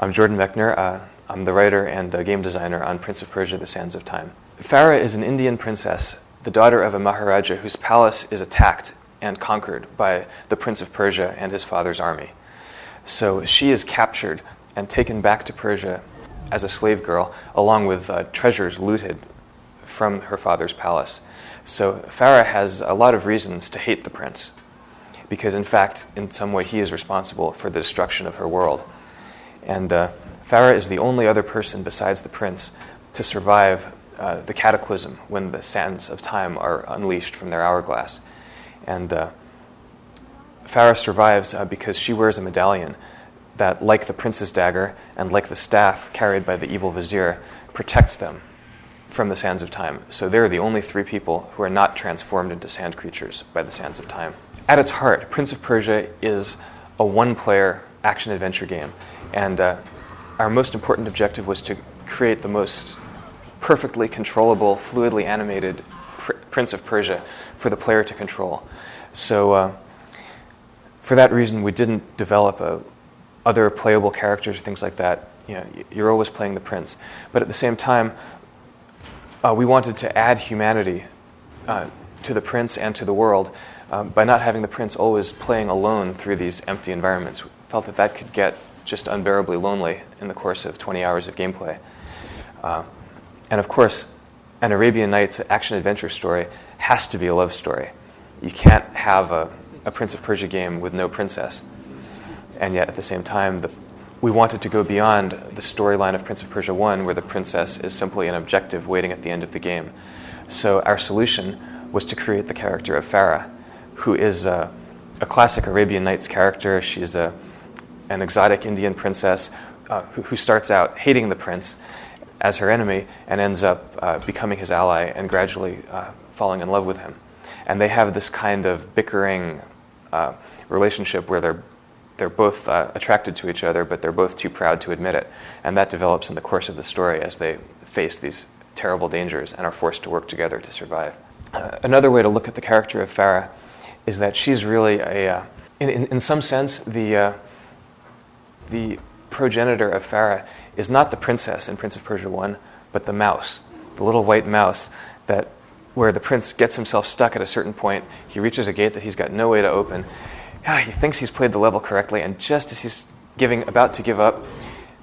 I'm Jordan Mechner. I'm the writer and game designer on Prince of Persia: The Sands of Time. Farah is an Indian princess, the daughter of a Maharaja whose palace is attacked and conquered by the Prince of Persia and his father's army. So she is captured and taken back to Persia as a slave girl, along with treasures looted from her father's palace. So Farah has a lot of reasons to hate the prince, because in fact, in some way, he is responsible for the destruction of her world. And Farah is the only other person besides the prince to survive the cataclysm when the sands of time are unleashed from their hourglass. And Farah survives because she wears a medallion that, like the prince's dagger and like the staff carried by the evil vizier, protects them from the sands of time. So they're the only three people who are not transformed into sand creatures by the sands of time. At its heart, Prince of Persia is a one-player action-adventure game. And our most important objective was to create the most perfectly controllable, fluidly animated Prince of Persia for the player to control. So for that reason, we didn't develop other playable characters, things like that. You know, you're always playing the prince. But at the same time, we wanted to add humanity to the prince and to the world by not having the prince always playing alone through these empty environments. We felt that that could get just unbearably lonely in the course of 20 hours of gameplay. And of course, an Arabian Nights action-adventure story has to be a love story. You can't have a Prince of Persia game with no princess. And yet, at the same time, we wanted to go beyond the storyline of Prince of Persia 1, where the princess is simply an objective waiting at the end of the game. So our solution was to create the character of Farah, who is a classic Arabian Nights character. She's an exotic Indian princess who starts out hating the prince as her enemy and ends up becoming his ally and gradually falling in love with him. And they have this kind of bickering relationship where they're both attracted to each other, but they're both too proud to admit it. And that develops in the course of the story as they face these terrible dangers and are forced to work together to survive. Another way to look at the character of Farah is that she's really in some sense, the progenitor of Farah is not the princess in Prince of Persia 1, but the mouse, the little white mouse where the prince gets himself stuck at a certain point. He reaches a gate that he's got no way to open. He thinks he's played the level correctly, and just as he's about to give up,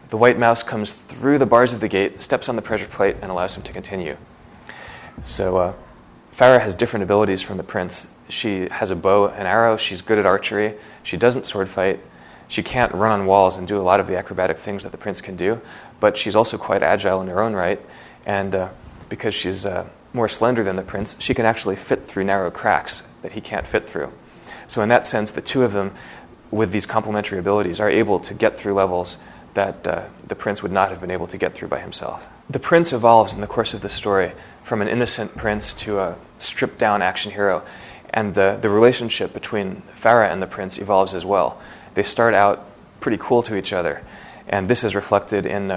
the white mouse comes through the bars of the gate, steps on the pressure plate, and allows him to continue. So Farah has different abilities from the prince. She has a bow and arrow. She's good at archery. She doesn't sword fight. She can't run on walls and do a lot of the acrobatic things that the prince can do, but she's also quite agile in her own right, and because she's more slender than the prince, she can actually fit through narrow cracks that he can't fit through. So in that sense, the two of them, with these complementary abilities, are able to get through levels that the prince would not have been able to get through by himself. The prince evolves in the course of the story from an innocent prince to a stripped-down action hero, and the relationship between Farah and the prince evolves as well. They start out pretty cool to each other, and this is reflected in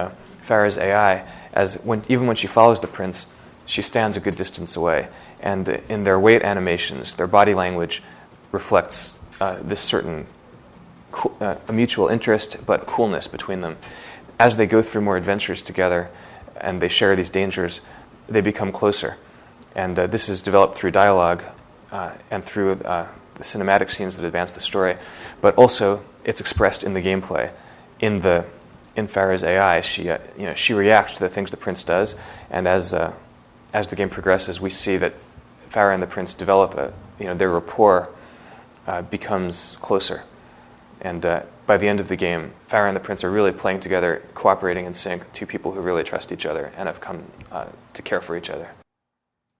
Farah's AI, as even when she follows the prince, she stands a good distance away, and in their weight animations, their body language reflects this certain a mutual interest but coolness between them. As they go through more adventures together and they share these dangers, they become closer. And this is developed through dialogue and through the cinematic scenes that advance the story, but also it's expressed in the gameplay. In Farah's AI, she reacts to the things the prince does, and as the game progresses, we see that Farah and the prince develop their rapport becomes closer. And by the end of the game, Farah and the prince are really playing together, cooperating in sync, two people who really trust each other and have come to care for each other.